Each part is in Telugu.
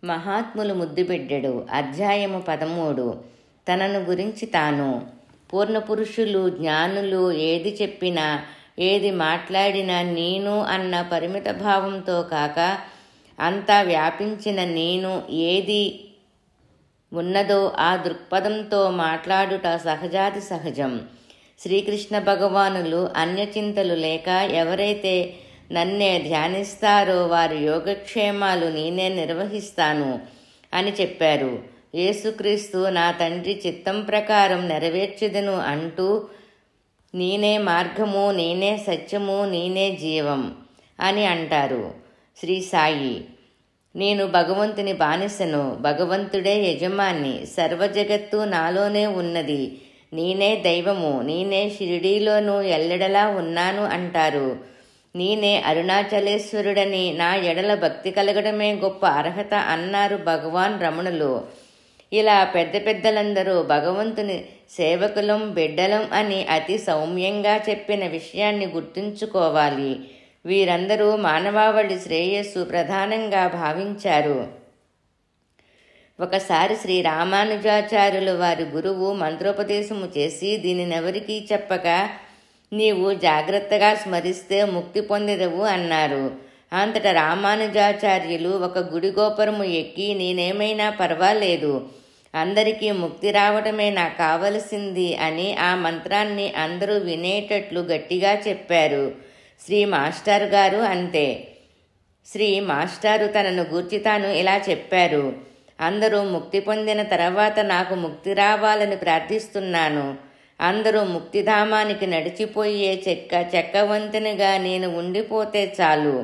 మహాత్ములు ముద్దుబిడ్డడు. అధ్యాయము 13. తనను గురించి తాను. పూర్ణపురుషులు జ్ఞానులు ఏది చెప్పినా ఏది మాట్లాడినా నేను అన్న పరిమిత భావంతో కాక అంతా వ్యాపించిన నేను ఏది ఉన్నదో ఆ దృక్పథంతో మాట్లాడుట సహజాతి సహజం. శ్రీకృష్ణ భగవానులు అన్యచింతలు లేక ఎవరైతే నన్నే ధ్యానిస్తారో వారి యోగక్షేమాలు నేనే నిర్వహిస్తాను అని చెప్పారు. యేసుక్రీస్తు నా తండ్రి చిత్తం ప్రకారం నెరవేర్చెదను అంటూ నేనే మార్గము, నేనే సత్యము, నేనే జీవం అని అంటారు. శ్రీ సాయి: నేను భగవంతుని బానిసను, భగవంతుడే యజమాని, సర్వజగత్తు నాలోనే ఉన్నది, నేనే దైవము, నేనే షిరిడీలోనూ ఎల్లెడలా ఉన్నాను అంటారు. నేనే అరుణాచలేశ్వరుడని, నా ఎడల భక్తి కలగడమే గొప్ప అర్హత అన్నారు భగవాన్ రమణులు. ఇలా పెద్ద పెద్దలందరూ భగవంతుని సేవకులం, బిడ్డలం అని అతి సౌమ్యంగా చెప్పిన విషయాన్ని గుర్తుంచుకోవాలి. వీరందరూ మానవాళి శ్రేయస్సు ప్రధానంగా భావించారు. ఒకసారి శ్రీ రామానుజాచార్యులు వారి గురువు మంత్రోపదేశము చేసి దీనినెవరికీ చెప్పక నీవు జాగ్రత్తగా స్మరిస్తే ముక్తి పొందెదవు అన్నారు. అంతట రామానుజాచార్యులు ఒక గుడి గోపురము ఎక్కి నేనేమైనా పర్వాలేదు, అందరికీ ముక్తి రావటమే నాకు కావలసింది అని ఆ మంత్రాన్ని అందరూ వినేటట్లు గట్టిగా చెప్పారు. శ్రీ మాస్టర్ గారు అంతే. శ్రీ మాస్టారు తనను గూర్చి తాను ఇలా చెప్పారు: అందరూ ముక్తి పొందిన తర్వాత నాకు ముక్తి రావాలని ప్రార్థిస్తున్నాను. అందరూ ముక్తిధామానికి నడిచిపోయే చెక్కవంతెనగా నేను ఉండిపోతే చాలు,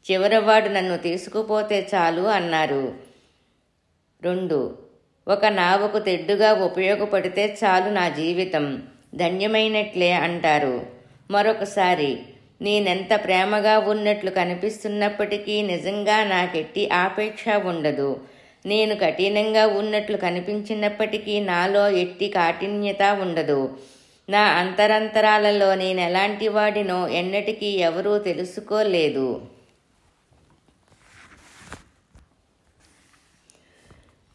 చివరివాడు నన్ను తీసుకుపోతే చాలు అన్నారు. 2. ఒక నావకు తెడ్డుగా ఉపయోగపడితే చాలు నా జీవితం ధన్యమైనట్లే అంటారు. మరొకసారి నేనెంత ప్రేమగా ఉన్నట్లు కనిపిస్తున్నప్పటికీ నిజంగా నాకెట్టి ఆపేక్ష ఉండదు. నేను కఠినంగా ఉన్నట్లు కనిపించినప్పటికీ నాలో ఎట్టి కాఠిన్యత ఉండదు. నా అంతరంతరాలలో నేనెలాంటి వాడినో ఎన్నటికీ ఎవరూ తెలుసుకోలేదు.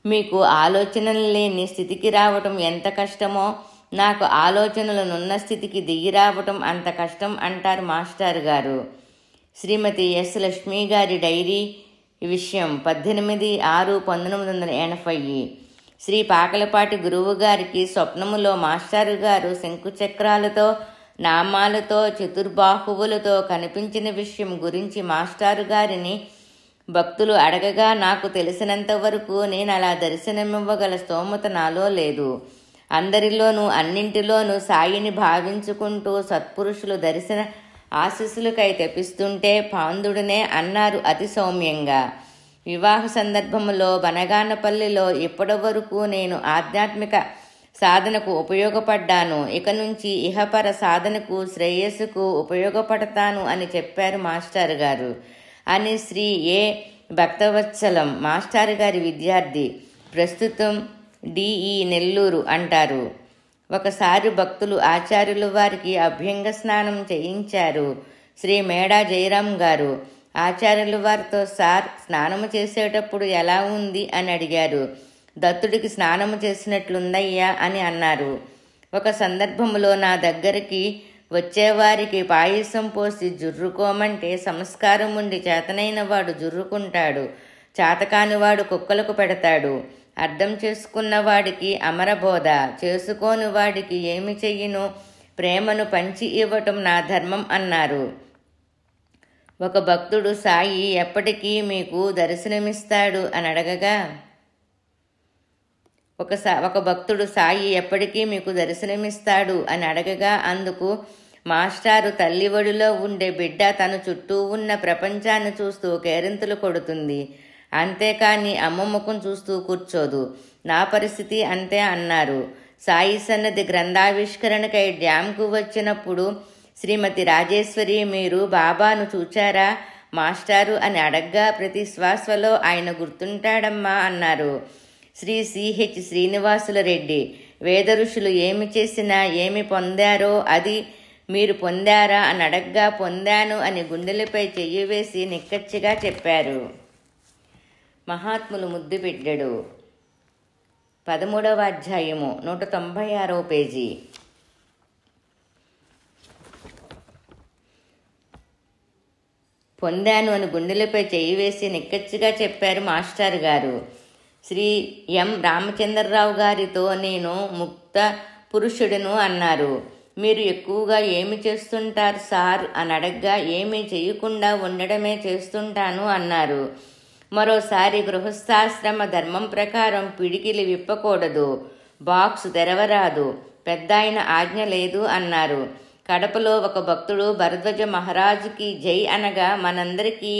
మీకు ఆలోచనలు లేని స్థితికి రావటం ఎంత కష్టమో నాకు ఆలోచనలనున్న స్థితికి దిగి రావటం అంత కష్టం అంటారు మాస్టర్ గారు. శ్రీమతి ఎస్ లక్ష్మీ గారి డైరీ విషయం 18/6/1980. శ్రీ పాకలపాటి గురువు గారికి స్వప్నములో మాస్టారు గారు శంకుచక్రాలతో, నామాలతో, చతుర్బాహువులతో కనిపించిన విషయం గురించి మాస్టారు గారిని భక్తులు అడగగా నాకు తెలిసినంత వరకు నేను అలా దర్శనమివ్వగల స్తోమత నాలో లేదు. అందరిలోనూ అన్నింటిలోనూ సాయిని భావించుకుంటూ సత్పురుషులు దర్శన ఆశీస్సులకై తెప్పిస్తుంటే పాందుడనే అన్నారు అతి సౌమ్యంగా. వివాహ సందర్భములో బనగానపల్లిలో ఇప్పటి వరకు నేను ఆధ్యాత్మిక సాధనకు ఉపయోగపడ్డాను, ఇక నుంచి ఇహపర సాధనకు శ్రేయస్సుకు ఉపయోగపడతాను అని చెప్పారు మాస్టర్ గారు అని శ్రీ ఏ భక్తవత్సలం మాస్టర్ గారి విద్యార్థి, ప్రస్తుతం డిఈ నెల్లూరు అంటారు. ఒకసారి భక్తులు ఆచార్యులు వారికి అభ్యంగ స్నానం చేయించారు. శ్రీ మేడా జయరాం గారు ఆచార్యులు వారితో, సార్ స్నానము చేసేటప్పుడు ఎలా ఉంది అని అడిగారు. దత్తుడికి స్నానము చేసినట్లుందయ్యా అని అన్నారు. ఒక సందర్భంలో నా దగ్గరికి వచ్చేవారికి పాయసం పోసి జుర్రుకోమంటే సంస్కారం ఉండి చేతనైన వాడు జుర్రుకుంటాడు, చేతకానివాడు కుక్కలకు పెడతాడు. అర్థం చేసుకున్నవాడికి అమరబోధ, చేసుకోని వాడికి ఏమి చెయ్యను, ప్రేమను పంచి ఇవ్వటం నా ధర్మం అన్నారు. ఒక భక్తుడు సాయి ఎప్పటికీ మీకు దర్శనమిస్తాడు అని అడగగా ఒక భక్తుడు సాయి ఎప్పటికీ మీకు దర్శనమిస్తాడు అని అడగగా అందుకు మాస్టారు తల్లి ఒడిలో ఉండే బిడ్డ తన చుట్టూ ఉన్న ప్రపంచాన్ని చూస్తూ కేరింతలు కొడుతుంది, అంతేకాని అమ్మ ముఖం చూస్తూ కూర్చోదు, నా పరిస్థితి అంతే అన్నారు. సాయి సన్నది గ్రంథావిష్కరణకై డ్యాంకు వచ్చినప్పుడు శ్రీమతి రాజేశ్వరి మీరు బాబాను చూచారా మాస్టారు అని అడగ్గా ప్రతి శ్వాసలో ఆయన గుర్తుంటాడమ్మా అన్నారు. శ్రీ సిహెచ్ శ్రీనివాసుల రెడ్డి వేద ఋషులు ఏమి చేసినా ఏమి పొందారో అది మీరు పొందారా అని అడగ్గా పొందాను అని గుండెలపై చెయ్యి వేసి నిక్కచ్చిగా చెప్పారు. మహాత్ములు ముద్దు బిడ్డడు 13వ అధ్యాయము 196వ పేజీ. పొందాను అని గుండెలపై చేయి వేసి నిక్కచ్చిగా చెప్పారు మాస్టర్ గారు. శ్రీ ఎం రామచంద్రరావు గారితో నేను ముక్త పురుషుడును అన్నారు. మీరు ఎక్కువగా ఏమి చేస్తుంటారు సార్ అని అడగ్గా ఏమీ చేయకుండా ఉండడమే చేస్తుంటాను అన్నారు. మరోసారి గృహస్థాశ్రమ ధర్మం ప్రకారం పిడికిలి విప్పకూడదు, బాక్స్ తెరవరాదు, పెద్దాయన ఆజ్ఞ లేదు అన్నారు. కడపలో ఒక భక్తుడు భరద్వాజ మహారాజుకి జై అనగా మనందరికీ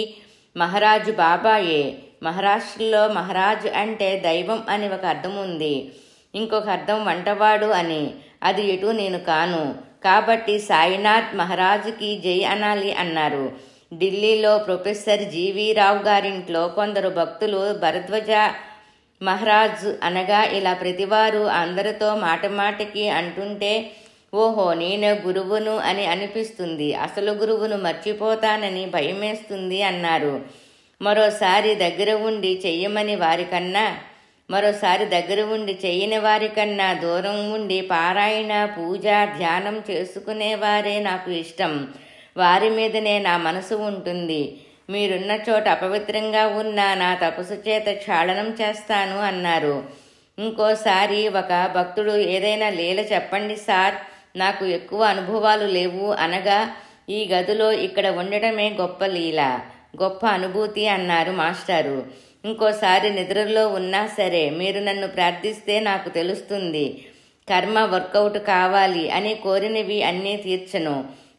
మహారాజు బాబాయే. మహారాష్ట్రలో మహారాజు అంటే దైవం అని ఒక అర్థం ఉంది, ఇంకొక అర్థం వంటవాడు అని. అది ఎటు నేను కాను, కాబట్టి సాయినాథ్ మహారాజుకి జై అనాలి అన్నారు. ఢిల్లీలో ప్రొఫెసర్ జీవీ రావు గారింట్లో కొందరు భక్తులు భరద్వాజ మహారాజు అనగా ఇలా ప్రతివారు అందరితో మాటమాటకి అంటుంటే ఓహో నేనే గురువును అని అనిపిస్తుంది, అసలు గురువును మర్చిపోతానని భయమేస్తుంది అన్నారు. మరోసారి దగ్గర ఉండి చెయ్యమని చెయ్యని వారికన్నా దూరం ఉండి పారాయణ పూజ ధ్యానం చేసుకునేవారే నాకు ఇష్టం. వారి మీదనే నా మనసు ఉంటుంది. మీరున్న చోట అపవిత్రంగా ఉన్న నా తపస్సు చేత క్షాళనం చేస్తాను అన్నారు. ఇంకోసారి ఒక భక్తుడు ఏదైనా లీల చెప్పండి సార్, నాకు ఎక్కువ అనుభవాలు లేవు అనగా ఈ గదిలో ఇక్కడ ఉండటమే గొప్ప లీల, గొప్ప అనుభూతి అన్నారు మాస్టారు. ఇంకోసారి నిద్రలో ఉన్నా సరే మీరు నన్ను ప్రార్థిస్తే నాకు తెలుస్తుంది, కర్మ వర్కౌట్ కావాలి అని కోరినవి అన్నీ తీర్చను,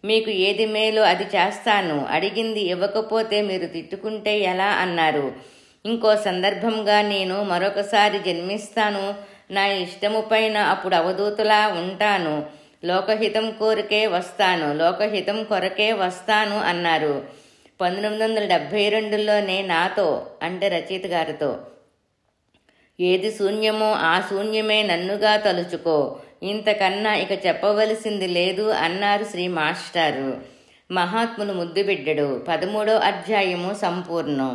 మీకు ఏది మేలో అది చేస్తాను, అడిగింది ఇవ్వకపోతే మీరు తిట్టుకుంటే ఎలా అన్నారు. ఇంకో సందర్భంగా నేను మరొకసారి జన్మిస్తాను, నా ఇష్టము పైన అప్పుడు అవధూతలా ఉంటాను, లోకహితం కొరకే వస్తాను అన్నారు. 1972లోనే నాతో అంటే రచయిత గారితో ఏది శూన్యమో ఆ శూన్యమే నన్నుగా తలుచుకో, ఇంతకన్నా ఇక చెప్పవలసింది లేదు అన్నారు శ్రీ మాస్టారు. మహాత్ములు ముద్దుబిడ్డడు 13వ అధ్యాయము సంపూర్ణం.